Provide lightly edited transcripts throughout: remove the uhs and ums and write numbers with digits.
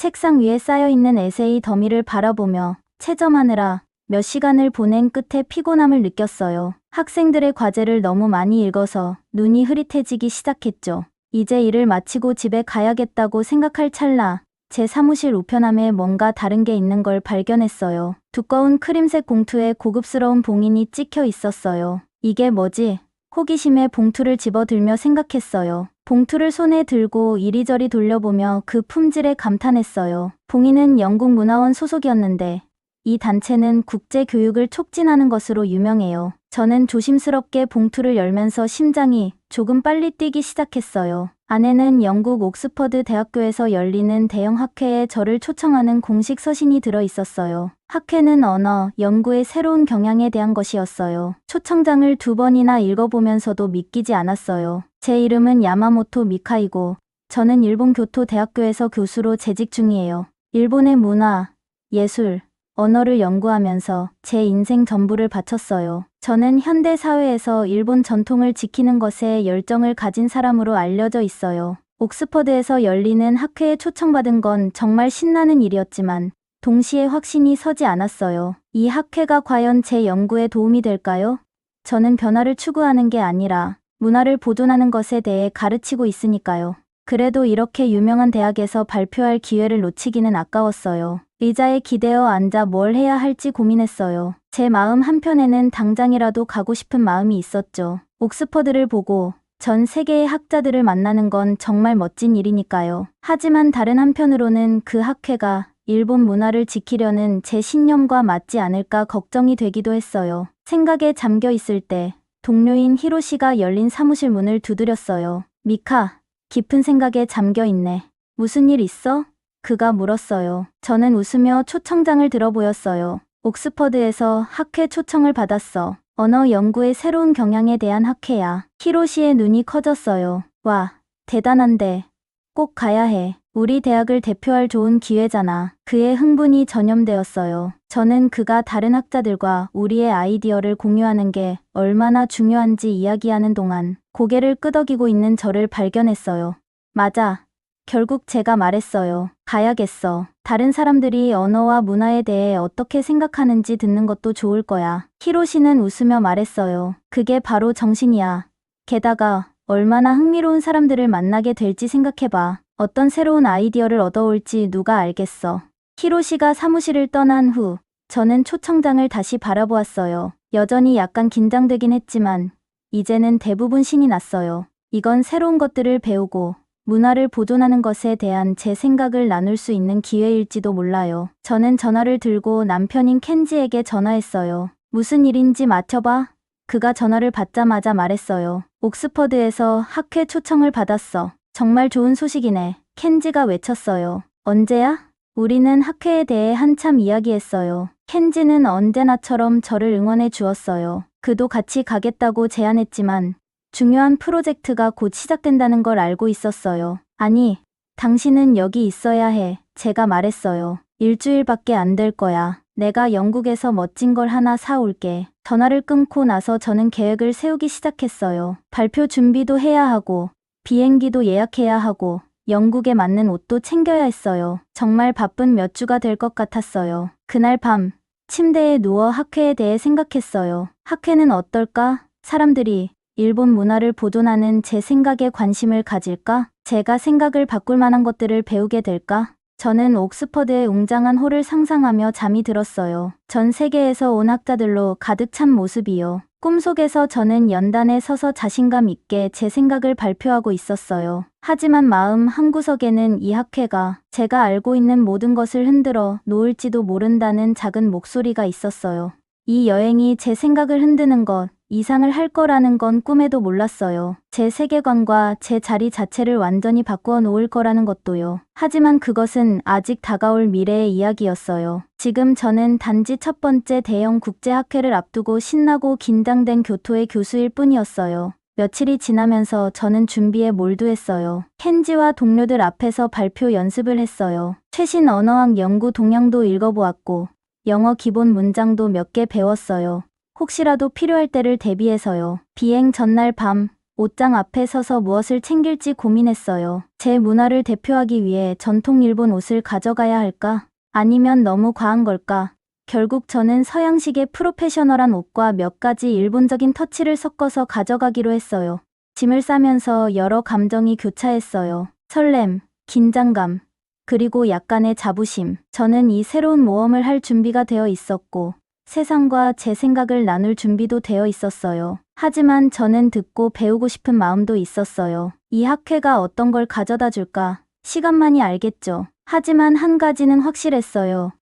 책상 위에 쌓여있는 에세이 더미를 바라보며 채점하느라 몇 시간을 보낸 끝에 피곤함을 느꼈어요. 학생들의 과제를 너무 많이 읽어서 눈이 흐릿해지기 시작했죠. 이제 일을 마치고 집에 가야겠다고 생각할 찰나 제 사무실 우편함에 뭔가 다른 게 있는 걸 발견했어요. 두꺼운 크림색 봉투에 고급스러운 봉인이 찍혀 있었어요. 이게 뭐지? 호기심에 봉투를 집어들며 생각했어요. 봉투를 손에 들고 이리저리 돌려보며 그 품질에 감탄했어요. 봉인은 영국 문화원 소속이었는데 이 단체는 국제 교육을 촉진하는 것으로 유명해요. 저는 조심스럽게 봉투를 열면서 심장이 조금 빨리 뛰기 시작했어요. 안에는 영국 옥스퍼드 대학교에서 열리는 대형 학회에 저를 초청하는 공식 서신이 들어 있었어요. 학회는 언어, 연구의 새로운 경향에 대한 것이었어요. 초청장을 2번이나 읽어보면서도 믿기지 않았어요. 제 이름은 야마모토 미카이고 저는 일본 교토 대학교에서 교수로 재직 중이에요. 일본의 문화, 예술, 언어를 연구하면서 제 인생 전부를 바쳤어요. 저는 현대 사회에서 일본 전통을 지키는 것에 열정을 가진 사람으로 알려져 있어요. 옥스퍼드에서 열리는 학회에 초청받은 건 정말 신나는 일이었지만 동시에 확신이 서지 않았어요. 이 학회가 과연 제 연구에 도움이 될까요? 저는 변화를 추구하는 게 아니라 문화를 보존하는 것에 대해 가르치고 있으니까요. 그래도 이렇게 유명한 대학에서 발표할 기회를 놓치기는 아까웠어요. 의자에 기대어 앉아 뭘 해야 할지 고민했어요. 제 마음 한편에는 당장이라도 가고 싶은 마음이 있었죠. 옥스퍼드를 보고 전 세계의 학자들을 만나는 건 정말 멋진 일이니까요. 하지만 다른 한편으로는 그 학회가 일본 문화를 지키려는 제 신념과 맞지 않을까 걱정이 되기도 했어요. 생각에 잠겨 있을 때 동료인 히로시가 열린 사무실 문을 두드렸어요. 미카, 깊은 생각에 잠겨 있네. 무슨 일 있어? 그가 물었어요. 저는 웃으며 초청장을 들어 보였어요. 옥스퍼드에서 학회 초청을 받았어. 언어 연구의 새로운 경향에 대한 학회야. 히로시의 눈이 커졌어요. 와, 대단한데. 꼭 가야 해. 우리 대학을 대표할 좋은 기회잖아. 그의 흥분이 전염되었어요. 저는 그가 다른 학자들과 우리의 아이디어를 공유하는 게 얼마나 중요한지 이야기하는 동안 고개를 끄덕이고 있는 저를 발견했어요. 맞아. 결국 제가 말했어요. 가야겠어. 다른 사람들이 언어와 문화에 대해 어떻게 생각하는지 듣는 것도 좋을 거야. 히로시는 웃으며 말했어요. 그게 바로 정신이야. 게다가 얼마나 흥미로운 사람들을 만나게 될지 생각해봐. 어떤 새로운 아이디어를 얻어올지 누가 알겠어. 히로시가 사무실을 떠난 후 저는 초청장을 다시 바라보았어요. 여전히 약간 긴장되긴 했지만 이제는 대부분 신이 났어요. 이건 새로운 것들을 배우고 문화를 보존하는 것에 대한 제 생각을 나눌 수 있는 기회일지도 몰라요. 저는 전화를 들고 남편인 켄지에게 전화했어요. 무슨 일인지 맞춰봐. 그가 전화를 받자마자 말했어요. 옥스퍼드에서 학회 초청을 받았어. 정말 좋은 소식이네. 켄지가 외쳤어요. 언제야? 우리는 학회에 대해 한참 이야기했어요. 켄지는 언제나처럼 저를 응원해 주었어요. 그도 같이 가겠다고 제안했지만 중요한 프로젝트가 곧 시작된다는 걸 알고 있었어요. 아니, 당신은 여기 있어야 해. 제가 말했어요. 일주일밖에 안 될 거야. 내가 영국에서 멋진 걸 하나 사올게. 전화를 끊고 나서 저는 계획을 세우기 시작했어요. 발표 준비도 해야 하고, 비행기도 예약해야 하고, 영국에 맞는 옷도 챙겨야 했어요. 정말 바쁜 몇 주가 될 것 같았어요. 그날 밤, 침대에 누워 학회에 대해 생각했어요. 학회는 어떨까? 사람들이 일본 문화를 보존하는 제 생각에 관심을 가질까? 제가 생각을 바꿀 만한 것들을 배우게 될까? 저는 옥스퍼드의 웅장한 홀을 상상하며 잠이 들었어요. 전 세계에서 온 학자들로 가득 찬 모습이요. 꿈속에서 저는 연단에 서서 자신감 있게 제 생각을 발표하고 있었어요. 하지만 마음 한구석에는 이 학회가 제가 알고 있는 모든 것을 흔들어 놓을지도 모른다는 작은 목소리가 있었어요. 이 여행이 제 생각을 흔드는 것, 이상을 할 거라는 건 꿈에도 몰랐어요. 제 세계관과 제 자리 자체를 완전히 바꾸어 놓을 거라는 것도요. 하지만 그것은 아직 다가올 미래의 이야기였어요. 지금 저는 단지 첫 번째 대형 국제학회를 앞두고 신나고 긴장된 교토의 교수일 뿐이었어요. 며칠이 지나면서 저는 준비에 몰두했어요. 켄지와 동료들 앞에서 발표 연습을 했어요. 최신 언어학 연구 동향도 읽어보았고 영어 기본 문장도 몇 개 배웠어요. 혹시라도 필요할 때를 대비해서요. 비행 전날 밤 옷장 앞에 서서 무엇을 챙길지 고민했어요. 제 문화를 대표하기 위해 전통 일본 옷을 가져가야 할까? 아니면 너무 과한 걸까? 결국 저는 서양식의 프로페셔널한 옷과 몇 가지 일본적인 터치를 섞어서 가져가기로 했어요. 짐을 싸면서 여러 감정이 교차했어요. 설렘, 긴장감, 그리고 약간의 자부심. 저는 이 새로운 모험을 할 준비가 되어 있었고, 세상과 제 생각을 나눌 준비도 되어 있었어요. 하지만 저는 듣고 배우고 싶은 마음도 있었어요. 이 학회가 어떤 걸 가져다 줄까? 시간만이 알겠죠. 하지만 한 가지는 확실했어요.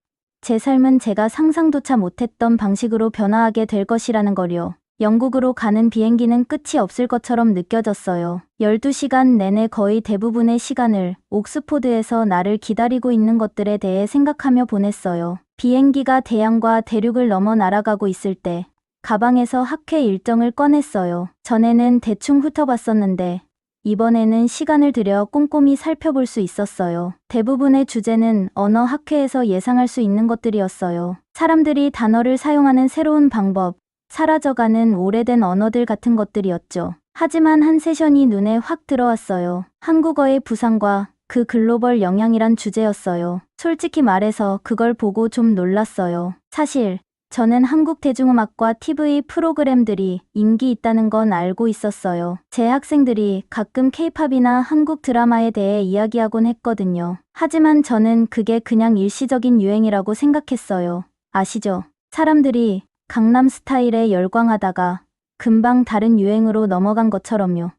제 삶은 제가 상상조차 못했던 방식으로 변화하게 될 것이라는 걸요. 영국으로 가는 비행기는 끝이 없을 것처럼 느껴졌어요. 12시간 내내 거의 대부분의 시간을 옥스포드에서 나를 기다리고 있는 것들에 대해 생각하며 보냈어요. 비행기가 대양과 대륙을 넘어 날아가고 있을 때 가방에서 학회 일정을 꺼냈어요. 전에는 대충 훑어봤었는데 이번에는 시간을 들여 꼼꼼히 살펴볼 수 있었어요. 대부분의 주제는 언어 학회에서 예상할 수 있는 것들이었어요. 사람들이 단어를 사용하는 새로운 방법, 사라져가는 오래된 언어들 같은 것들이었죠. 하지만 한 세션이 눈에 확 들어왔어요. 한국어의 부상과 그 글로벌 영향이란 주제였어요. 솔직히 말해서 그걸 보고 좀 놀랐어요. 사실 저는 한국 대중음악과 TV 프로그램들이 인기 있다는 건 알고 있었어요. 제 학생들이 가끔 K-팝이나 한국 드라마에 대해 이야기하곤 했거든요. 하지만 저는 그게 그냥 일시적인 유행이라고 생각했어요. 아시죠? 사람들이 강남 스타일에 열광하다가 금방 다른 유행으로 넘어간 것처럼요.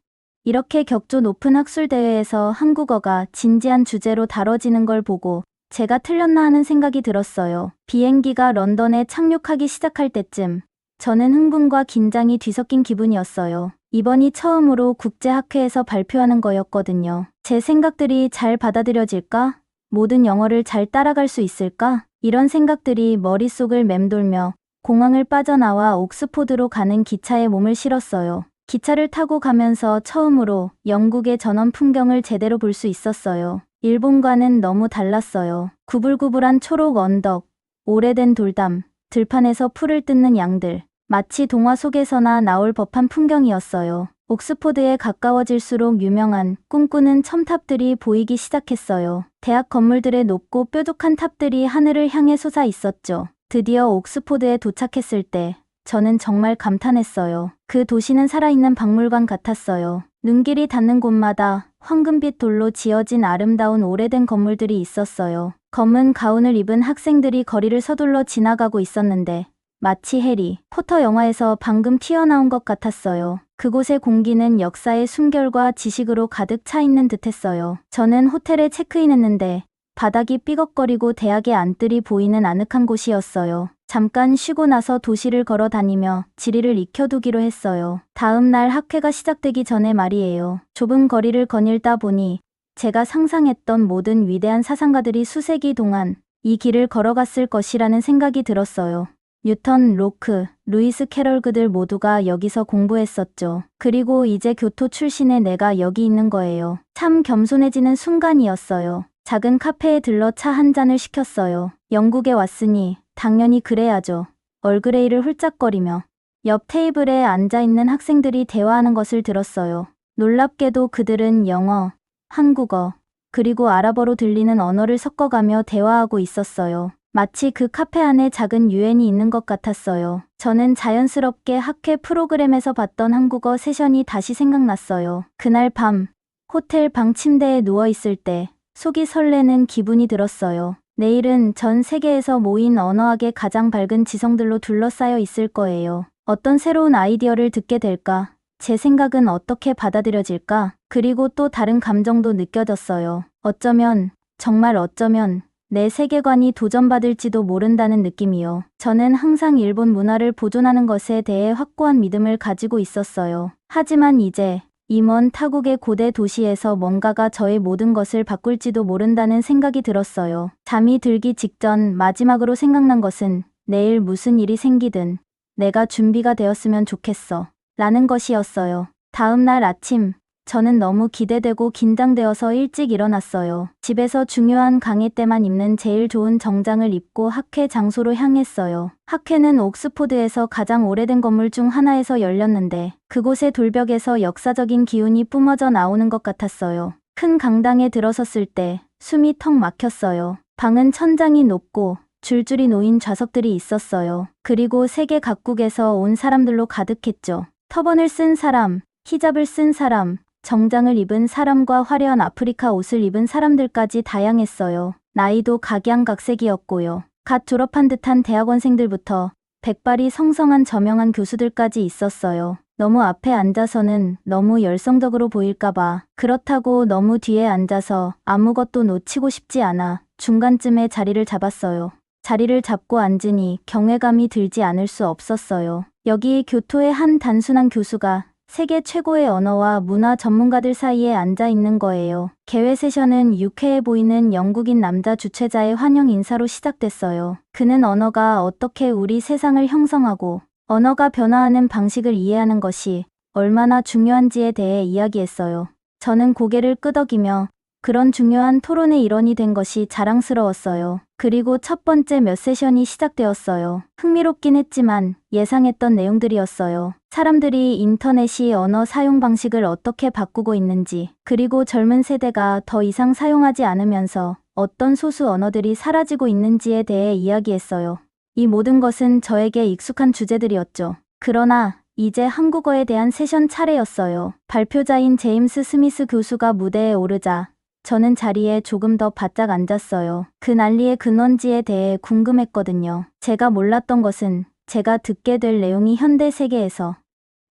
이렇게 격조 높은 학술대회에서 한국어가 진지한 주제로 다뤄지는 걸 보고 제가 틀렸나 하는 생각이 들었어요. 비행기가 런던에 착륙하기 시작할 때쯤 저는 흥분과 긴장이 뒤섞인 기분이었어요. 이번이 처음으로 국제학회에서 발표하는 거였거든요. 제 생각들이 잘 받아들여질까? 모든 영어를 잘 따라갈 수 있을까? 이런 생각들이 머릿속을 맴돌며 공항을 빠져나와 옥스포드로 가는 기차에 몸을 실었어요. 기차를 타고 가면서 처음으로 영국의 전원 풍경을 제대로 볼 수 있었어요. 일본과는 너무 달랐어요. 구불구불한 초록 언덕, 오래된 돌담, 들판에서 풀을 뜯는 양들. 마치 동화 속에서나 나올 법한 풍경이었어요. 옥스포드에 가까워질수록 유명한 꿈꾸는 첨탑들이 보이기 시작했어요. 대학 건물들의 높고 뾰족한 탑들이 하늘을 향해 솟아 있었죠. 드디어 옥스포드에 도착했을 때 저는 정말 감탄했어요. 그 도시는 살아있는 박물관 같았어요. 눈길이 닿는 곳마다 황금빛 돌로 지어진 아름다운 오래된 건물들이 있었어요. 검은 가운을 입은 학생들이 거리를 서둘러 지나가고 있었는데 마치 해리 포터 영화에서 방금 튀어나온 것 같았어요. 그곳의 공기는 역사의 숨결과 지식으로 가득 차 있는 듯했어요. 저는 호텔에 체크인했는데 바닥이 삐걱거리고 대학의 안뜰이 보이는 아늑한 곳이었어요. 잠깐 쉬고 나서 도시를 걸어 다니며 지리를 익혀두기로 했어요. 다음 날 학회가 시작되기 전에 말이에요. 좁은 거리를 거닐다 보니 제가 상상했던 모든 위대한 사상가들이 수세기 동안 이 길을 걸어갔을 것이라는 생각이 들었어요. 뉴턴, 로크, 루이스 캐럴 그들 모두가 여기서 공부했었죠. 그리고 이제 교토 출신의 내가 여기 있는 거예요. 참 겸손해지는 순간이었어요. 작은 카페에 들러 차 한 잔을 시켰어요. 영국에 왔으니 당연히 그래야죠. 얼그레이를 훌쩍거리며 옆 테이블에 앉아있는 학생들이 대화하는 것을 들었어요. 놀랍게도 그들은 영어, 한국어, 그리고 아랍어로 들리는 언어를 섞어가며 대화하고 있었어요. 마치 그 카페 안에 작은 유엔이 있는 것 같았어요. 저는 자연스럽게 학회 프로그램에서 봤던 한국어 세션이 다시 생각났어요. 그날 밤 호텔 방 침대에 누워있을 때 속이 설레는 기분이 들었어요. 내일은 전 세계에서 모인 언어학의 가장 밝은 지성들로 둘러싸여 있을 거예요. 어떤 새로운 아이디어를 듣게 될까? 제 생각은 어떻게 받아들여질까? 그리고 또 다른 감정도 느껴졌어요. 어쩌면, 정말 어쩌면 내 세계관이 도전받을지도 모른다는 느낌이요. 저는 항상 일본 문화를 보존하는 것에 대해 확고한 믿음을 가지고 있었어요. 하지만 이제 이 먼 타국의 고대 도시에서 뭔가가 저의 모든 것을 바꿀지도 모른다는 생각이 들었어요. 잠이 들기 직전 마지막으로 생각난 것은 내일 무슨 일이 생기든 내가 준비가 되었으면 좋겠어. 라는 것이었어요. 다음 날 아침 저는 너무 기대되고 긴장되어서 일찍 일어났어요. 집에서 중요한 강의 때만 입는 제일 좋은 정장을 입고 학회 장소로 향했어요. 학회는 옥스포드에서 가장 오래된 건물 중 하나에서 열렸는데 그곳의 돌벽에서 역사적인 기운이 뿜어져 나오는 것 같았어요. 큰 강당에 들어섰을 때 숨이 턱 막혔어요. 방은 천장이 높고 줄줄이 놓인 좌석들이 있었어요. 그리고 세계 각국에서 온 사람들로 가득했죠. 터번을 쓴 사람, 히잡을 쓴 사람, 정장을 입은 사람과 화려한 아프리카 옷을 입은 사람들까지 다양했어요. 나이도 각양각색이었고요. 갓 졸업한 듯한 대학원생들부터 백발이 성성한 저명한 교수들까지 있었어요. 너무 앞에 앉아서는 너무 열성적으로 보일까봐, 그렇다고 너무 뒤에 앉아서 아무것도 놓치고 싶지 않아 중간쯤에 자리를 잡았어요. 자리를 잡고 앉으니 경외감이 들지 않을 수 없었어요. 여기 교토의 한 단순한 교수가 세계 최고의 언어와 문화 전문가들 사이에 앉아 있는 거예요. 개회 세션은 유쾌해 보이는 영국인 남자 주최자의 환영 인사로 시작됐어요. 그는 언어가 어떻게 우리 세상을 형성하고 언어가 변화하는 방식을 이해하는 것이 얼마나 중요한지에 대해 이야기했어요. 저는 고개를 끄덕이며 그런 중요한 토론의 일원이 된 것이 자랑스러웠어요. 그리고 첫 번째 몇 세션이 시작되었어요. 흥미롭긴 했지만 예상했던 내용들이었어요. 사람들이 인터넷이 언어 사용 방식을 어떻게 바꾸고 있는지, 그리고 젊은 세대가 더 이상 사용하지 않으면서 어떤 소수 언어들이 사라지고 있는지에 대해 이야기했어요. 이 모든 것은 저에게 익숙한 주제들이었죠. 그러나 이제 한국어에 대한 세션 차례였어요. 발표자인 제임스 스미스 교수가 무대에 오르자 저는 자리에 조금 더 바짝 앉았어요. 그 난리의 근원지에 대해 궁금했거든요. 제가 몰랐던 것은 제가 듣게 될 내용이 현대 세계에서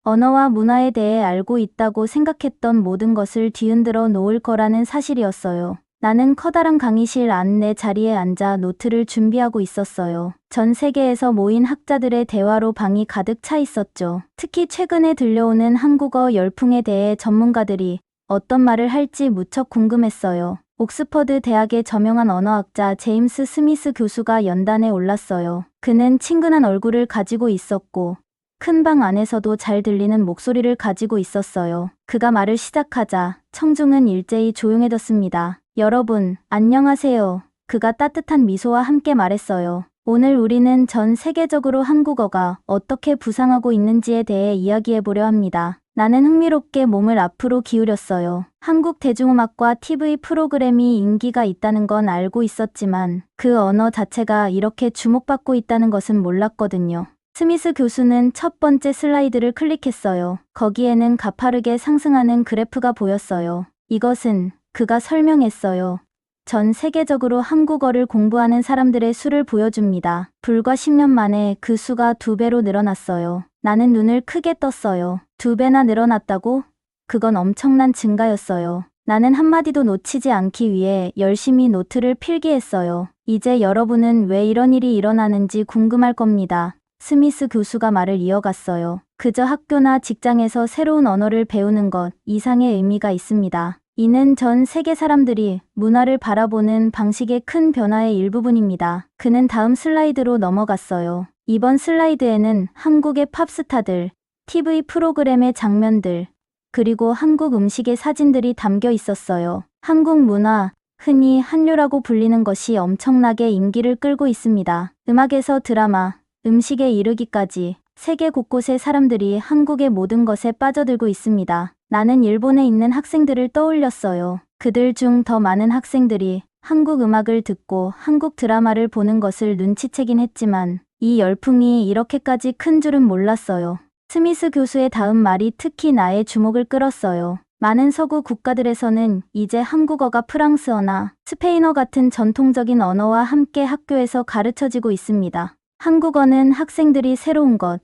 언어와 문화에 대해 알고 있다고 생각했던 모든 것을 뒤흔들어 놓을 거라는 사실이었어요. 나는 커다란 강의실 안 내 자리에 앉아 노트를 준비하고 있었어요. 전 세계에서 모인 학자들의 대화로 방이 가득 차 있었죠. 특히 최근에 들려오는 한국어 열풍에 대해 전문가들이 어떤 말을 할지 무척 궁금했어요. 옥스퍼드 대학의 저명한 언어학자 제임스 스미스 교수가 연단에 올랐어요. 그는 친근한 얼굴을 가지고 있었고 큰 방 안에서도 잘 들리는 목소리를 가지고 있었어요. 그가 말을 시작하자 청중은 일제히 조용해졌습니다. 여러분, 안녕하세요. 그가 따뜻한 미소와 함께 말했어요. 오늘 우리는 전 세계적으로 한국어가 어떻게 부상하고 있는지에 대해 이야기해보려 합니다. 나는 흥미롭게 몸을 앞으로 기울였어요. 한국 대중음악과 TV 프로그램이 인기가 있다는 건 알고 있었지만 그 언어 자체가 이렇게 주목받고 있다는 것은 몰랐거든요. 스미스 교수는 첫 번째 슬라이드를 클릭했어요. 거기에는 가파르게 상승하는 그래프가 보였어요. 이것은 그가 설명했어요. 전 세계적으로 한국어를 공부하는 사람들의 수를 보여줍니다. 불과 10년 만에 그 수가 2배로 늘어났어요. 나는 눈을 크게 떴어요. 2배나 늘어났다고? 그건 엄청난 증가였어요. 나는 한마디도 놓치지 않기 위해 열심히 노트를 필기했어요. 이제 여러분은 왜 이런 일이 일어나는지 궁금할 겁니다. 스미스 교수가 말을 이어갔어요. 그저 학교나 직장에서 새로운 언어를 배우는 것 이상의 의미가 있습니다. 이는 전 세계 사람들이 문화를 바라보는 방식의 큰 변화의 일부분입니다. 그는 다음 슬라이드로 넘어갔어요. 이번 슬라이드에는 한국의 팝스타들, TV 프로그램의 장면들, 그리고 한국 음식의 사진들이 담겨 있었어요. 한국 문화, 흔히 한류라고 불리는 것이 엄청나게 인기를 끌고 있습니다. 음악에서 드라마, 음식에 이르기까지 세계 곳곳의 사람들이 한국의 모든 것에 빠져들고 있습니다. 나는 일본에 있는 학생들을 떠올렸어요. 그들 중 더 많은 학생들이 한국 음악을 듣고 한국 드라마를 보는 것을 눈치채긴 했지만 이 열풍이 이렇게까지 큰 줄은 몰랐어요. 스미스 교수의 다음 말이 특히 나의 주목을 끌었어요. 많은 서구 국가들에서는 이제 한국어가 프랑스어나 스페인어 같은 전통적인 언어와 함께 학교에서 가르쳐지고 있습니다. 한국어는 학생들이 새로운 것,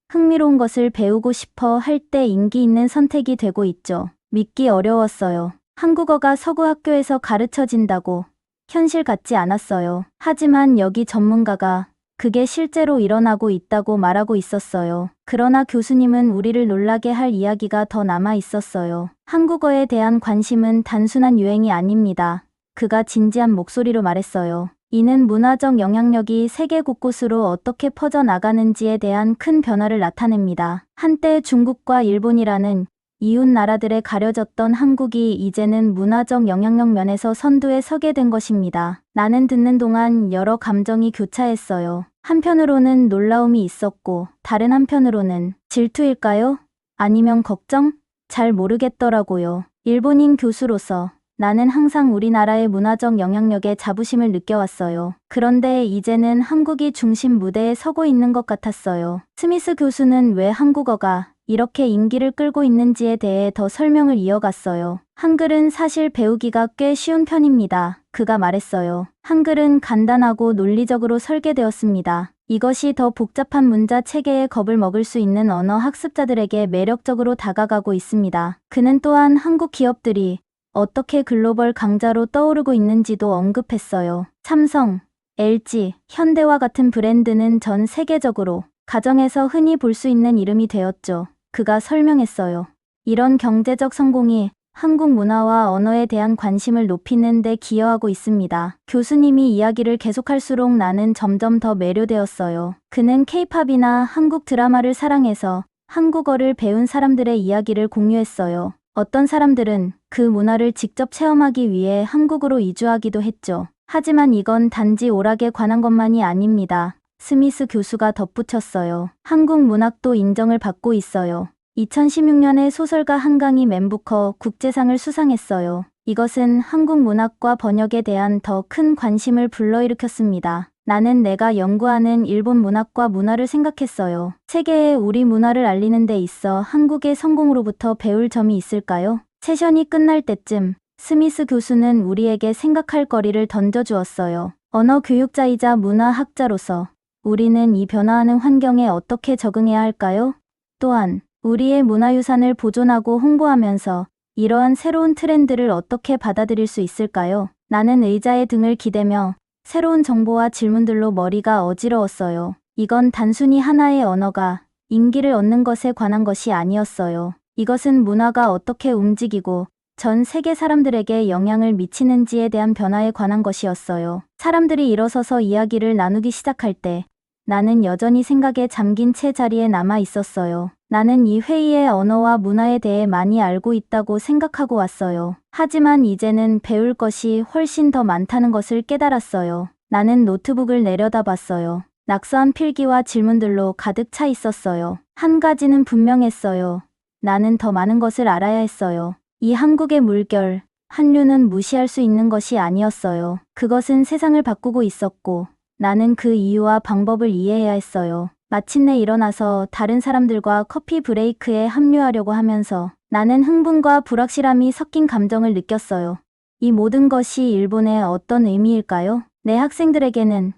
흥미로운 것을 배우고 싶어 할 때 인기 있는 선택이 되고 있죠. 믿기 어려웠어요. 한국어가 서구 학교에서 가르쳐진다고 현실 같지 않았어요. 하지만 여기 전문가가 그게 실제로 일어나고 있다고 말하고 있었어요. 그러나 교수님은 우리를 놀라게 할 이야기가 더 남아 있었어요. 한국어에 대한 관심은 단순한 유행이 아닙니다. 그가 진지한 목소리로 말했어요. 이는 문화적 영향력이 세계 곳곳으로 어떻게 퍼져나가는지에 대한 큰 변화를 나타냅니다. 한때 중국과 일본이라는 이웃 나라들에 가려졌던 한국이 이제는 문화적 영향력 면에서 선두에 서게 된 것입니다. 나는 듣는 동안 여러 감정이 교차했어요. 한편으로는 놀라움이 있었고 다른 한편으로는 질투일까요? 아니면 걱정? 잘 모르겠더라고요. 일본인 교수로서 나는 항상 우리나라의 문화적 영향력에 자부심을 느껴왔어요. 그런데 이제는 한국이 중심 무대에 서고 있는 것 같았어요. 스미스 교수는 왜 한국어가 이렇게 인기를 끌고 있는지에 대해 더 설명을 이어갔어요. 한글은 사실 배우기가 꽤 쉬운 편입니다. 그가 말했어요. 한글은 간단하고 논리적으로 설계되었습니다. 이것이 더 복잡한 문자 체계에 겁을 먹을 수 있는 언어 학습자들에게 매력적으로 다가가고 있습니다. 그는 또한 한국 기업들이 어떻게 글로벌 강자로 떠오르고 있는지도 언급했어요. 삼성, LG, 현대와 같은 브랜드는 전 세계적으로 가정에서 흔히 볼 수 있는 이름이 되었죠. 그가 설명했어요. 이런 경제적 성공이 한국 문화와 언어에 대한 관심을 높이는 데 기여하고 있습니다. 교수님이 이야기를 계속할수록 나는 점점 더 매료되었어요. 그는 케이팝이나 한국 드라마를 사랑해서 한국어를 배운 사람들의 이야기를 공유했어요. 어떤 사람들은 그 문화를 직접 체험하기 위해 한국으로 이주하기도 했죠. 하지만 이건 단지 오락에 관한 것만이 아닙니다. 스미스 교수가 덧붙였어요. 한국 문학도 인정을 받고 있어요. 2016년에 소설가 한강이 맨부커 국제상을 수상했어요. 이것은 한국 문학과 번역에 대한 더 큰 관심을 불러일으켰습니다. 나는 내가 연구하는 일본 문학과 문화를 생각했어요. 세계에 우리 문화를 알리는 데 있어 한국의 성공으로부터 배울 점이 있을까요? 세션이 끝날 때쯤 스미스 교수는 우리에게 생각할 거리를 던져주었어요. 언어 교육자이자 문화학자로서 우리는 이 변화하는 환경에 어떻게 적응해야 할까요? 또한 우리의 문화유산을 보존하고 홍보하면서 이러한 새로운 트렌드를 어떻게 받아들일 수 있을까요? 나는 의자에 등을 기대며 새로운 정보와 질문들로 머리가 어지러웠어요. 이건 단순히 하나의 언어가 인기를 얻는 것에 관한 것이 아니었어요. 이것은 문화가 어떻게 움직이고 전 세계 사람들에게 영향을 미치는지에 대한 변화에 관한 것이었어요. 사람들이 일어서서 이야기를 나누기 시작할 때 나는 여전히 생각에 잠긴 채 자리에 남아 있었어요. 나는 이 회의의 언어와 문화에 대해 많이 알고 있다고 생각하고 왔어요. 하지만 이제는 배울 것이 훨씬 더 많다는 것을 깨달았어요. 나는 노트북을 내려다봤어요. 낙서한 필기와 질문들로 가득 차 있었어요. 한 가지는 분명했어요. 나는 더 많은 것을 알아야 했어요. 이 한국의 물결, 한류는 무시할 수 있는 것이 아니었어요. 그것은 세상을 바꾸고 있었고 나는 그 이유와 방법을 이해해야 했어요. 마침내 일어나서 다른 사람들과 커피 브레이크에 합류하려고 하면서 나는 흥분과 불확실함이 섞인 감정을 느꼈어요. 이 모든 것이 일본의 어떤 의미일까요? 내 학생들에게는,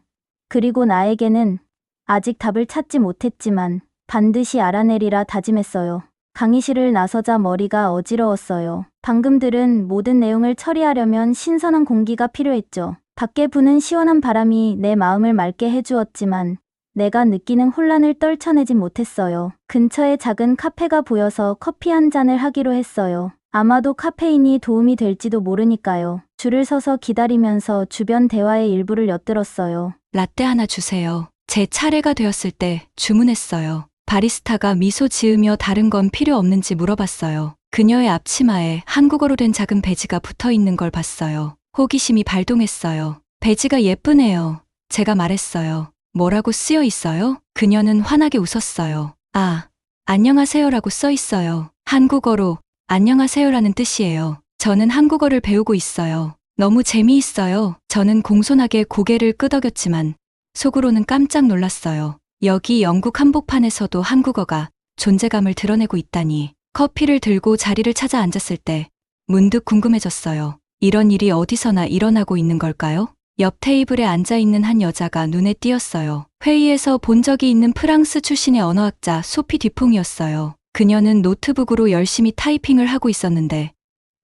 그리고 나에게는 아직 답을 찾지 못했지만 반드시 알아내리라 다짐했어요. 강의실을 나서자 머리가 어지러웠어요. 방금 들은 모든 내용을 처리하려면 신선한 공기가 필요했죠. 밖에 부는 시원한 바람이 내 마음을 맑게 해주었지만 내가 느끼는 혼란을 떨쳐내지 못했어요. 근처에 작은 카페가 보여서 커피 한 잔을 하기로 했어요. 아마도 카페인이 도움이 될지도 모르니까요. 줄을 서서 기다리면서 주변 대화의 일부를 엿들었어요. 라떼 하나 주세요. 제 차례가 되었을 때 주문했어요. 바리스타가 미소 지으며 다른 건 필요 없는지 물어봤어요. 그녀의 앞치마에 한국어로 된 작은 배지가 붙어 있는 걸 봤어요. 호기심이 발동했어요. 배지가 예쁘네요. 제가 말했어요. 뭐라고 쓰여 있어요? 그녀는 환하게 웃었어요. 아, 안녕하세요라고 써 있어요. 한국어로 안녕하세요라는 뜻이에요. 저는 한국어를 배우고 있어요. 너무 재미있어요. 저는 공손하게 고개를 끄덕였지만 속으로는 깜짝 놀랐어요. 여기 영국 한복판에서도 한국어가 존재감을 드러내고 있다니. 커피를 들고 자리를 찾아 앉았을 때 문득 궁금해졌어요. 이런 일이 어디서나 일어나고 있는 걸까요? 옆 테이블에 앉아있는 한 여자가 눈에 띄었어요. 회의에서 본 적이 있는 프랑스 출신의 언어학자 소피 듀퐁이었어요. 그녀는 노트북으로 열심히 타이핑을 하고 있었는데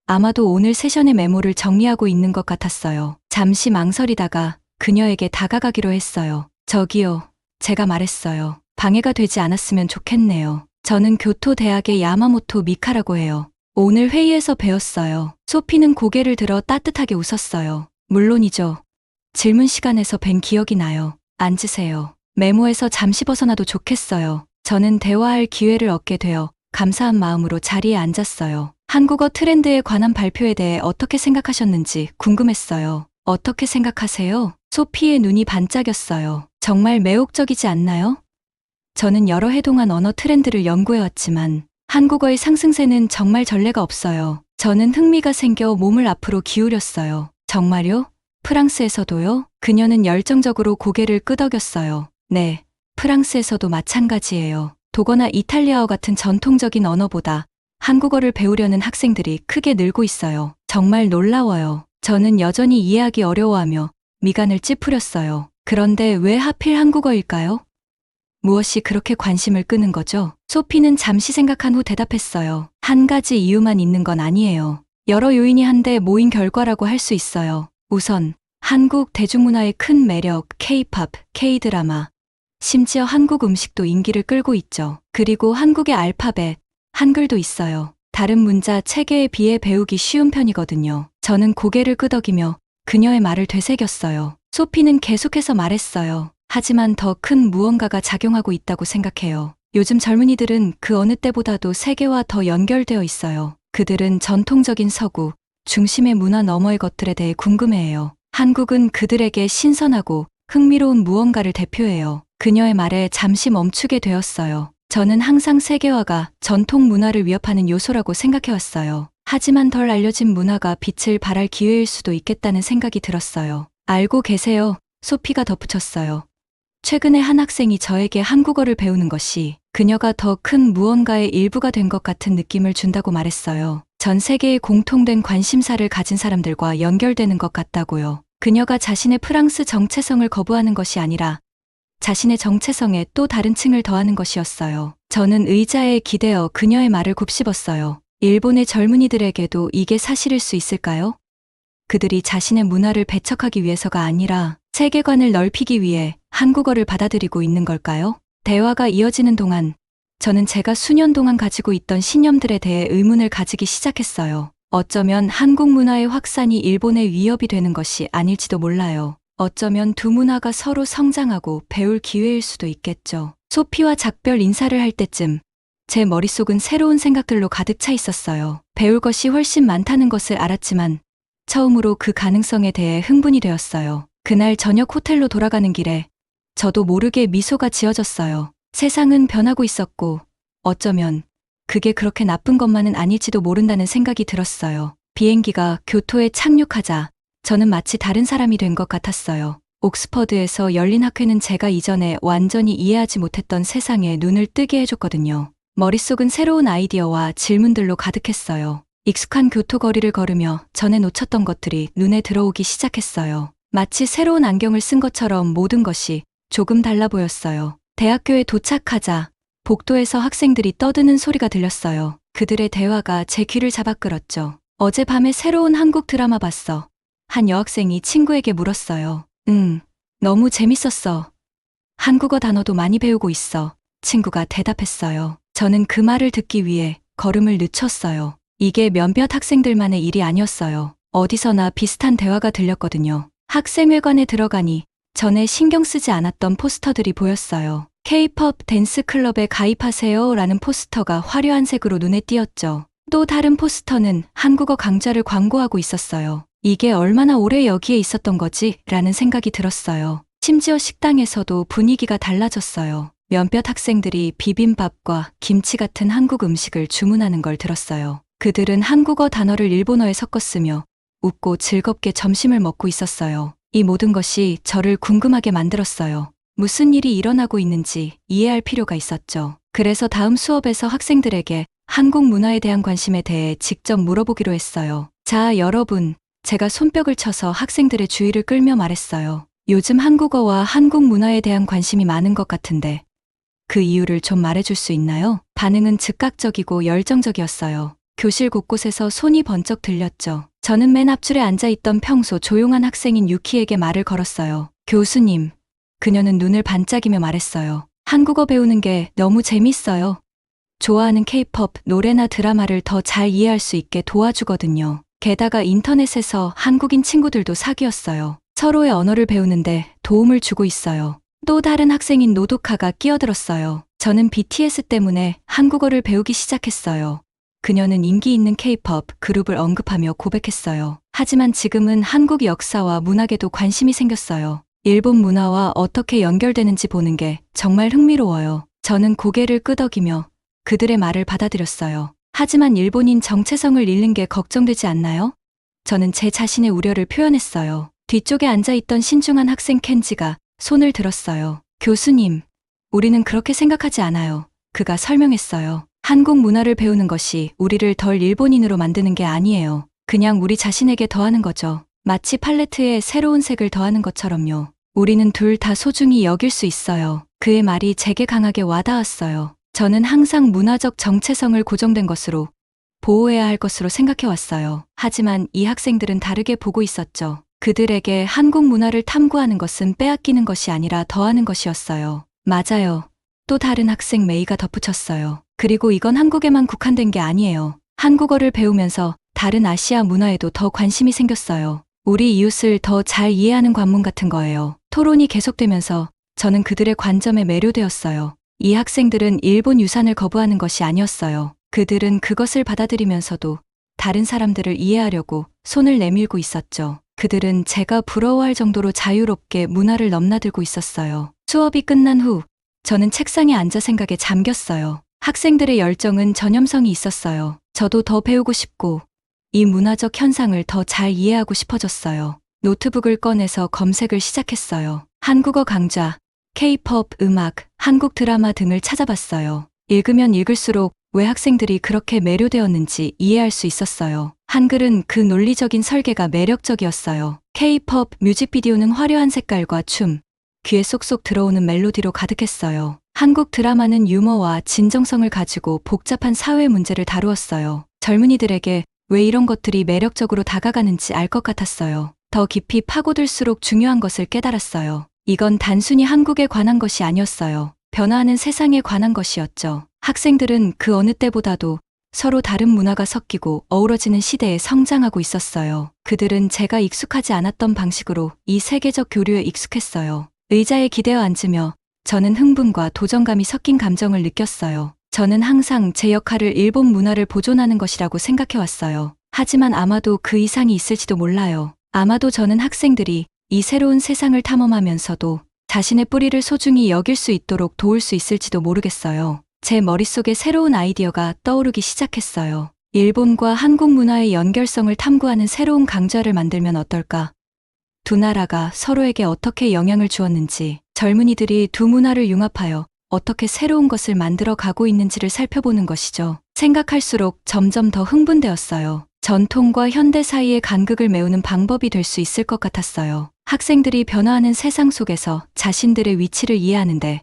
아마도 오늘 세션의 메모를 정리하고 있는 것 같았어요. 잠시 망설이다가 그녀에게 다가가기로 했어요. 저기요. 제가 말했어요. 방해가 되지 않았으면 좋겠네요. 저는 교토대학의 야마모토 미카라고 해요. 오늘 회의에서 배웠어요. 소피는 고개를 들어 따뜻하게 웃었어요. 물론이죠. 질문 시간에서 뵌 기억이 나요. 앉으세요. 메모에서 잠시 벗어나도 좋겠어요. 저는 대화할 기회를 얻게 되어 감사한 마음으로 자리에 앉았어요. 한국어 트렌드에 관한 발표에 대해 어떻게 생각하셨는지 궁금했어요. 어떻게 생각하세요? 소피의 눈이 반짝였어요. 정말 매혹적이지 않나요? 저는 여러 해 동안 언어 트렌드를 연구해왔지만 한국어의 상승세는 정말 전례가 없어요. 저는 흥미가 생겨 몸을 앞으로 기울였어요. 정말요? 프랑스에서도요? 그녀는 열정적으로 고개를 끄덕였어요. 네, 프랑스에서도 마찬가지예요. 독어나 이탈리아어 같은 전통적인 언어보다 한국어를 배우려는 학생들이 크게 늘고 있어요. 정말 놀라워요. 저는 여전히 이해하기 어려워하며 미간을 찌푸렸어요. 그런데 왜 하필 한국어일까요? 무엇이 그렇게 관심을 끄는 거죠? 소피는 잠시 생각한 후 대답했어요. 한 가지 이유만 있는 건 아니에요. 여러 요인이 한데 모인 결과라고 할 수 있어요. 우선 한국 대중문화의 큰 매력, K-팝, K-드라마, 심지어 한국 음식도 인기를 끌고 있죠. 그리고 한국의 알파벳, 한글도 있어요. 다른 문자, 체계에 비해 배우기 쉬운 편이거든요. 저는 고개를 끄덕이며 그녀의 말을 되새겼어요. 소피는 계속해서 말했어요. 하지만 더 큰 무언가가 작용하고 있다고 생각해요. 요즘 젊은이들은 그 어느 때보다도 세계와 더 연결되어 있어요. 그들은 전통적인 서구, 중심의 문화 너머의 것들에 대해 궁금해해요. 한국은 그들에게 신선하고 흥미로운 무언가를 대표해요. 그녀의 말에 잠시 멈추게 되었어요. 저는 항상 세계화가 전통 문화를 위협하는 요소라고 생각해왔어요. 하지만 덜 알려진 문화가 빛을 발할 기회일 수도 있겠다는 생각이 들었어요. 알고 계세요? 소피가 덧붙였어요. 최근에 한 학생이 저에게 한국어를 배우는 것이 그녀가 더 큰 무언가의 일부가 된 것 같은 느낌을 준다고 말했어요. 전 세계의 공통된 관심사를 가진 사람들과 연결되는 것 같다고요. 그녀가 자신의 프랑스 정체성을 거부하는 것이 아니라 자신의 정체성에 또 다른 층을 더하는 것이었어요. 저는 의자에 기대어 그녀의 말을 곱씹었어요. 일본의 젊은이들에게도 이게 사실일 수 있을까요? 그들이 자신의 문화를 배척하기 위해서가 아니라 세계관을 넓히기 위해 한국어를 받아들이고 있는 걸까요? 대화가 이어지는 동안 저는 제가 수년 동안 가지고 있던 신념들에 대해 의문을 가지기 시작했어요. 어쩌면 한국 문화의 확산이 일본의 위협이 되는 것이 아닐지도 몰라요. 어쩌면 두 문화가 서로 성장하고 배울 기회일 수도 있겠죠. 소피와 작별 인사를 할 때쯤 제 머릿속은 새로운 생각들로 가득 차 있었어요. 배울 것이 훨씬 많다는 것을 알았지만 처음으로 그 가능성에 대해 흥분이 되었어요. 그날 저녁 호텔로 돌아가는 길에 저도 모르게 미소가 지어졌어요. 세상은 변하고 있었고 어쩌면 그게 그렇게 나쁜 것만은 아닐지도 모른다는 생각이 들었어요. 비행기가 교토에 착륙하자 저는 마치 다른 사람이 된 것 같았어요. 옥스퍼드에서 열린 학회는 제가 이전에 완전히 이해하지 못했던 세상에 눈을 뜨게 해줬거든요. 머릿속은 새로운 아이디어와 질문들로 가득했어요. 익숙한 교토 거리를 걸으며 전에 놓쳤던 것들이 눈에 들어오기 시작했어요. 마치 새로운 안경을 쓴 것처럼 모든 것이 조금 달라 보였어요. 대학교에 도착하자 복도에서 학생들이 떠드는 소리가 들렸어요. 그들의 대화가 제 귀를 잡아 끌었죠. 어젯밤에 새로운 한국 드라마 봤어. 한 여학생이 친구에게 물었어요. 응, 너무 재밌었어. 한국어 단어도 많이 배우고 있어. 친구가 대답했어요. 저는 그 말을 듣기 위해 걸음을 늦췄어요. 이게 몇몇 학생들만의 일이 아니었어요. 어디서나 비슷한 대화가 들렸거든요. 학생회관에 들어가니 전에 신경 쓰지 않았던 포스터들이 보였어요. K-팝 댄스 클럽에 가입하세요 라는 포스터가 화려한 색으로 눈에 띄었죠. 또 다른 포스터는 한국어 강좌를 광고하고 있었어요. 이게 얼마나 오래 여기에 있었던 거지? 라는 생각이 들었어요. 심지어 식당에서도 분위기가 달라졌어요. 몇몇 학생들이 비빔밥과 김치 같은 한국 음식을 주문하는 걸 들었어요. 그들은 한국어 단어를 일본어에 섞었으며 웃고 즐겁게 점심을 먹고 있었어요. 이 모든 것이 저를 궁금하게 만들었어요. 무슨 일이 일어나고 있는지 이해할 필요가 있었죠. 그래서 다음 수업에서 학생들에게 한국 문화에 대한 관심에 대해 직접 물어보기로 했어요. 자, 여러분. 제가 손뼉을 쳐서 학생들의 주의를 끌며 말했어요. 요즘 한국어와 한국 문화에 대한 관심이 많은 것 같은데 그 이유를 좀 말해줄 수 있나요? 반응은 즉각적이고 열정적이었어요. 교실 곳곳에서 손이 번쩍 들렸죠. 저는 맨 앞줄에 앉아있던 평소 조용한 학생인 유키에게 말을 걸었어요. 교수님. 그녀는 눈을 반짝이며 말했어요. 한국어 배우는 게 너무 재밌어요. 좋아하는 K-팝 노래나 드라마를 더 잘 이해할 수 있게 도와주거든요. 게다가 인터넷에서 한국인 친구들도 사귀었어요. 서로의 언어를 배우는데 도움을 주고 있어요. 또 다른 학생인 노도카가 끼어들었어요. 저는 BTS 때문에 한국어를 배우기 시작했어요. 그녀는 인기 있는 K-pop 그룹을 언급하며 고백했어요. 하지만 지금은 한국 역사와 문학에도 관심이 생겼어요. 일본 문화와 어떻게 연결되는지 보는 게 정말 흥미로워요. 저는 고개를 끄덕이며 그들의 말을 받아들였어요. 하지만 일본인 정체성을 잃는 게 걱정되지 않나요? 저는 제 자신의 우려를 표현했어요. 뒤쪽에 앉아있던 신중한 학생 켄지가 손을 들었어요. 교수님, 우리는 그렇게 생각하지 않아요. 그가 설명했어요. 한국 문화를 배우는 것이 우리를 덜 일본인으로 만드는 게 아니에요. 그냥 우리 자신에게 더하는 거죠. 마치 팔레트에 새로운 색을 더하는 것처럼요. 우리는 둘 다 소중히 여길 수 있어요. 그의 말이 제게 강하게 와닿았어요. 저는 항상 문화적 정체성을 고정된 것으로 보호해야 할 것으로 생각해왔어요. 하지만 이 학생들은 다르게 보고 있었죠. 그들에게 한국 문화를 탐구하는 것은 빼앗기는 것이 아니라 더하는 것이었어요. 맞아요. 또 다른 학생 메이가 덧붙였어요. 그리고 이건 한국에만 국한된 게 아니에요. 한국어를 배우면서 다른 아시아 문화에도 더 관심이 생겼어요. 우리 이웃을 더 잘 이해하는 관문 같은 거예요. 토론이 계속되면서 저는 그들의 관점에 매료되었어요. 이 학생들은 일본 유산을 거부하는 것이 아니었어요. 그들은 그것을 받아들이면서도 다른 사람들을 이해하려고 손을 내밀고 있었죠. 그들은 제가 부러워할 정도로 자유롭게 문화를 넘나들고 있었어요. 수업이 끝난 후 저는 책상에 앉아 생각에 잠겼어요. 학생들의 열정은 전염성이 있었어요. 저도 더 배우고 싶고 이 문화적 현상을 더 잘 이해하고 싶어졌어요. 노트북을 꺼내서 검색을 시작했어요. 한국어 강좌, K-pop 음악, 한국 드라마 등을 찾아봤어요. 읽으면 읽을수록 왜 학생들이 그렇게 매료되었는지 이해할 수 있었어요. 한글은 그 논리적인 설계가 매력적이었어요. K-pop 뮤직비디오는 화려한 색깔과 춤, 귀에 쏙쏙 들어오는 멜로디로 가득했어요. 한국 드라마는 유머와 진정성을 가지고 복잡한 사회 문제를 다루었어요. 젊은이들에게 왜 이런 것들이 매력적으로 다가가는지 알 것 같았어요. 더 깊이 파고들수록 중요한 것을 깨달았어요. 이건 단순히 한국에 관한 것이 아니었어요. 변화하는 세상에 관한 것이었죠. 학생들은 그 어느 때보다도 서로 다른 문화가 섞이고 어우러지는 시대에 성장하고 있었어요. 그들은 제가 익숙하지 않았던 방식으로 이 세계적 교류에 익숙했어요. 의자에 기대어 앉으며 저는 흥분과 도전감이 섞인 감정을 느꼈어요. 저는 항상 제 역할을 일본 문화를 보존하는 것이라고 생각해왔어요. 하지만 아마도 그 이상이 있을지도 몰라요. 아마도 저는 학생들이 이 새로운 세상을 탐험하면서도 자신의 뿌리를 소중히 여길 수 있도록 도울 수 있을지도 모르겠어요. 제 머릿속에 새로운 아이디어가 떠오르기 시작했어요. 일본과 한국 문화의 연결성을 탐구하는 새로운 강좌를 만들면 어떨까? 두 나라가 서로에게 어떻게 영향을 주었는지, 젊은이들이 두 문화를 융합하여 어떻게 새로운 것을 만들어 가고 있는지를 살펴보는 것이죠. 생각할수록 점점 더 흥분되었어요. 전통과 현대 사이의 간극을 메우는 방법이 될 수 있을 것 같았어요. 학생들이 변화하는 세상 속에서 자신들의 위치를 이해하는데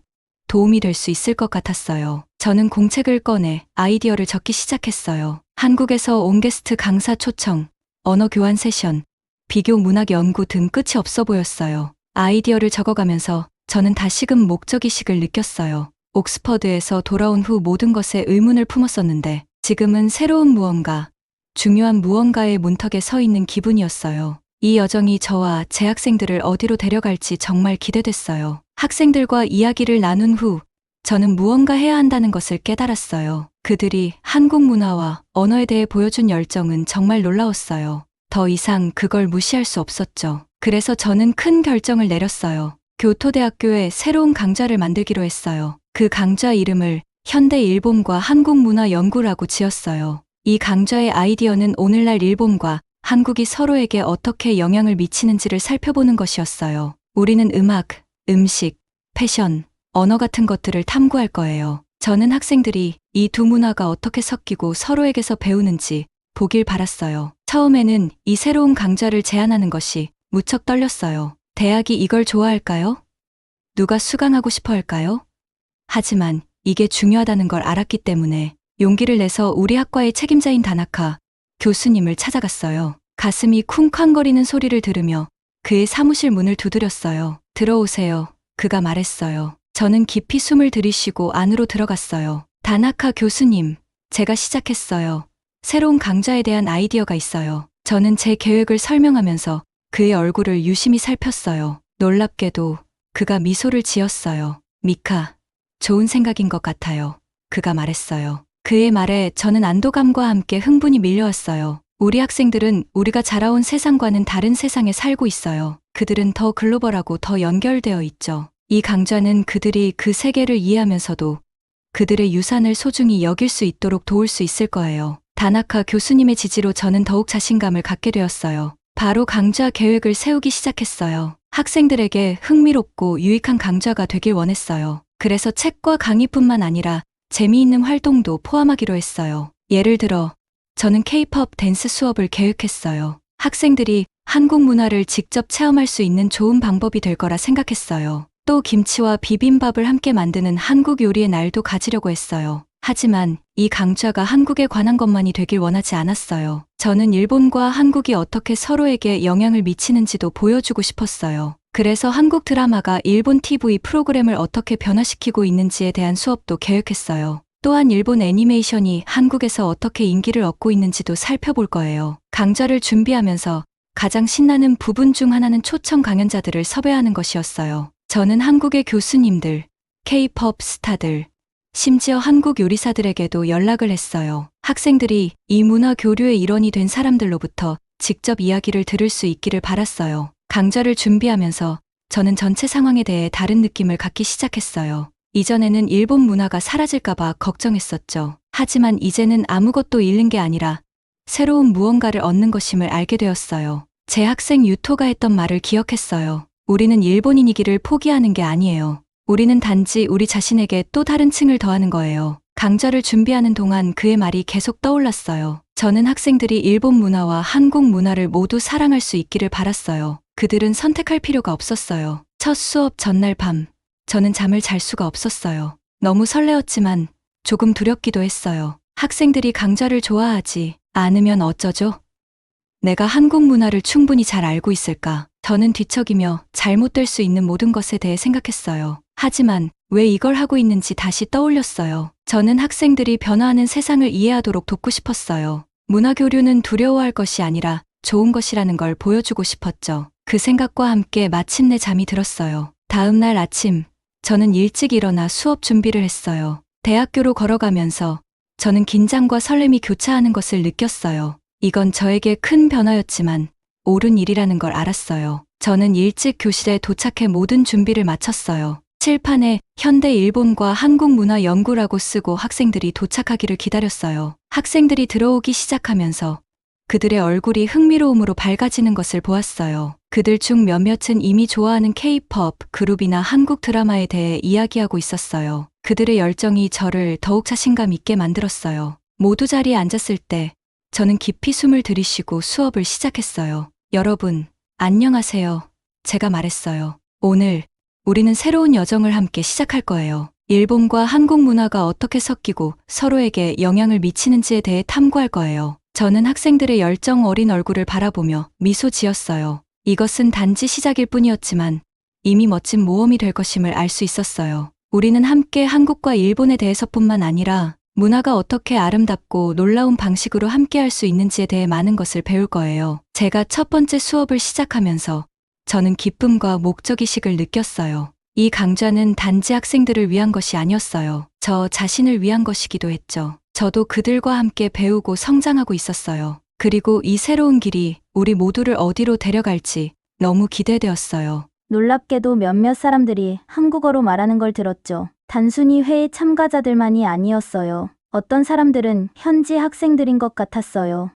도움이 될 수 있을 것 같았어요. 저는 공책을 꺼내 아이디어를 적기 시작했어요. 한국에서 온 게스트 강사 초청, 언어 교환 세션, 비교 문학 연구 등 끝이 없어 보였어요. 아이디어를 적어가면서 저는 다시금 목적의식을 느꼈어요. 옥스퍼드에서 돌아온 후 모든 것에 의문을 품었었는데 지금은 새로운 무언가, 중요한 무언가의 문턱에 서 있는 기분이었어요. 이 여정이 저와 제 학생들을 어디로 데려갈지 정말 기대됐어요. 학생들과 이야기를 나눈 후 저는 무언가 해야 한다는 것을 깨달았어요. 그들이 한국 문화와 언어에 대해 보여준 열정은 정말 놀라웠어요. 더 이상 그걸 무시할 수 없었죠. 그래서 저는 큰 결정을 내렸어요. 교토대학교에 새로운 강좌를 만들기로 했어요. 그 강좌 이름을 현대 일본과 한국 문화 연구라고 지었어요. 이 강좌의 아이디어는 오늘날 일본과 한국이 서로에게 어떻게 영향을 미치는지를 살펴보는 것이었어요. 우리는 음악, 음식, 패션, 언어 같은 것들을 탐구할 거예요. 저는 학생들이 이 두 문화가 어떻게 섞이고 서로에게서 배우는지 보길 바랐어요. 처음에는 이 새로운 강좌를 제안하는 것이 무척 떨렸어요. 대학이 이걸 좋아할까요? 누가 수강하고 싶어 할까요? 하지만 이게 중요하다는 걸 알았기 때문에 용기를 내서 우리 학과의 책임자인 다나카 교수님을 찾아갔어요. 가슴이 쿵쾅거리는 소리를 들으며 그의 사무실 문을 두드렸어요. 들어오세요. 그가 말했어요. 저는 깊이 숨을 들이쉬고 안으로 들어갔어요. 다나카 교수님, 제가 시작했어요. 새로운 강좌에 대한 아이디어가 있어요. 저는 제 계획을 설명하면서 그의 얼굴을 유심히 살폈어요. 놀랍게도 그가 미소를 지었어요. 미카, 좋은 생각인 것 같아요. 그가 말했어요. 그의 말에 저는 안도감과 함께 흥분이 밀려왔어요. 우리 학생들은 우리가 자라온 세상과는 다른 세상에 살고 있어요. 그들은 더 글로벌하고 더 연결되어 있죠. 이 강좌는 그들이 그 세계를 이해하면서도 그들의 유산을 소중히 여길 수 있도록 도울 수 있을 거예요. 다나카 교수님의 지지로 저는 더욱 자신감을 갖게 되었어요. 바로 강좌 계획을 세우기 시작했어요. 학생들에게 흥미롭고 유익한 강좌가 되길 원했어요. 그래서 책과 강의뿐만 아니라 재미있는 활동도 포함하기로 했어요. 예를 들어 저는 K-pop 댄스 수업을 계획했어요. 학생들이 한국 문화를 직접 체험할 수 있는 좋은 방법이 될 거라 생각했어요. 또 김치와 비빔밥을 함께 만드는 한국 요리의 날도 가지려고 했어요. 하지만 이 강좌가 한국에 관한 것만이 되길 원하지 않았어요. 저는 일본과 한국이 어떻게 서로에게 영향을 미치는지도 보여주고 싶었어요. 그래서 한국 드라마가 일본 TV 프로그램을 어떻게 변화시키고 있는지에 대한 수업도 계획했어요. 또한 일본 애니메이션이 한국에서 어떻게 인기를 얻고 있는지도 살펴볼 거예요. 강좌를 준비하면서 가장 신나는 부분 중 하나는 초청 강연자들을 섭외하는 것이었어요. 저는 한국의 교수님들, K-pop 스타들, 심지어 한국 요리사들에게도 연락을 했어요. 학생들이 이 문화 교류의 일원이 된 사람들로부터 직접 이야기를 들을 수 있기를 바랐어요. 강좌를 준비하면서 저는 전체 상황에 대해 다른 느낌을 갖기 시작했어요. 이전에는 일본 문화가 사라질까봐 걱정했었죠. 하지만 이제는 아무것도 잃는 게 아니라 새로운 무언가를 얻는 것임을 알게 되었어요. 제 학생 유토가 했던 말을 기억했어요. 우리는 일본인이기를 포기하는 게 아니에요. 우리는 단지 우리 자신에게 또 다른 층을 더하는 거예요. 강좌를 준비하는 동안 그의 말이 계속 떠올랐어요. 저는 학생들이 일본 문화와 한국 문화를 모두 사랑할 수 있기를 바랐어요. 그들은 선택할 필요가 없었어요. 첫 수업 전날 밤, 저는 잠을 잘 수가 없었어요. 너무 설레었지만 조금 두렵기도 했어요. 학생들이 강좌를 좋아하지 않으면 어쩌죠? 내가 한국 문화를 충분히 잘 알고 있을까? 저는 뒤척이며 잘못될 수 있는 모든 것에 대해 생각했어요. 하지만 왜 이걸 하고 있는지 다시 떠올렸어요. 저는 학생들이 변화하는 세상을 이해하도록 돕고 싶었어요. 문화교류는 두려워할 것이 아니라 좋은 것이라는 걸 보여주고 싶었죠. 그 생각과 함께 마침내 잠이 들었어요. 다음 날 아침, 저는 일찍 일어나 수업 준비를 했어요. 대학교로 걸어가면서 저는 긴장과 설렘이 교차하는 것을 느꼈어요. 이건 저에게 큰 변화였지만 옳은 일이라는 걸 알았어요. 저는 일찍 교실에 도착해 모든 준비를 마쳤어요. 칠판에 현대 일본과 한국 문화 연구라고 쓰고 학생들이 도착하기를 기다렸어요. 학생들이 들어오기 시작하면서 그들의 얼굴이 흥미로움으로 밝아지는 것을 보았어요. 그들 중 몇몇은 이미 좋아하는 K-pop 그룹이나 한국 드라마에 대해 이야기하고 있었어요. 그들의 열정이 저를 더욱 자신감 있게 만들었어요. 모두 자리에 앉았을 때 저는 깊이 숨을 들이쉬고 수업을 시작했어요. 여러분, 안녕하세요. 제가 말했어요. 오늘 우리는 새로운 여정을 함께 시작할 거예요. 일본과 한국 문화가 어떻게 섞이고 서로에게 영향을 미치는지에 대해 탐구할 거예요. 저는 학생들의 열정 어린 얼굴을 바라보며 미소 지었어요. 이것은 단지 시작일 뿐이었지만 이미 멋진 모험이 될 것임을 알 수 있었어요. 우리는 함께 한국과 일본에 대해서뿐만 아니라 문화가 어떻게 아름답고 놀라운 방식으로 함께할 수 있는지에 대해 많은 것을 배울 거예요. 제가 첫 번째 수업을 시작하면서 저는 기쁨과 목적의식을 느꼈어요. 이 강좌는 단지 학생들을 위한 것이 아니었어요. 저 자신을 위한 것이기도 했죠. 저도 그들과 함께 배우고 성장하고 있었어요. 그리고 이 새로운 길이 우리 모두를 어디로 데려갈지 너무 기대되었어요. 놀랍게도 몇몇 사람들이 한국어로 말하는 걸 들었죠. 단순히 회의 참가자들만이 아니었어요. 어떤 사람들은 현지 학생들인 것 같았어요.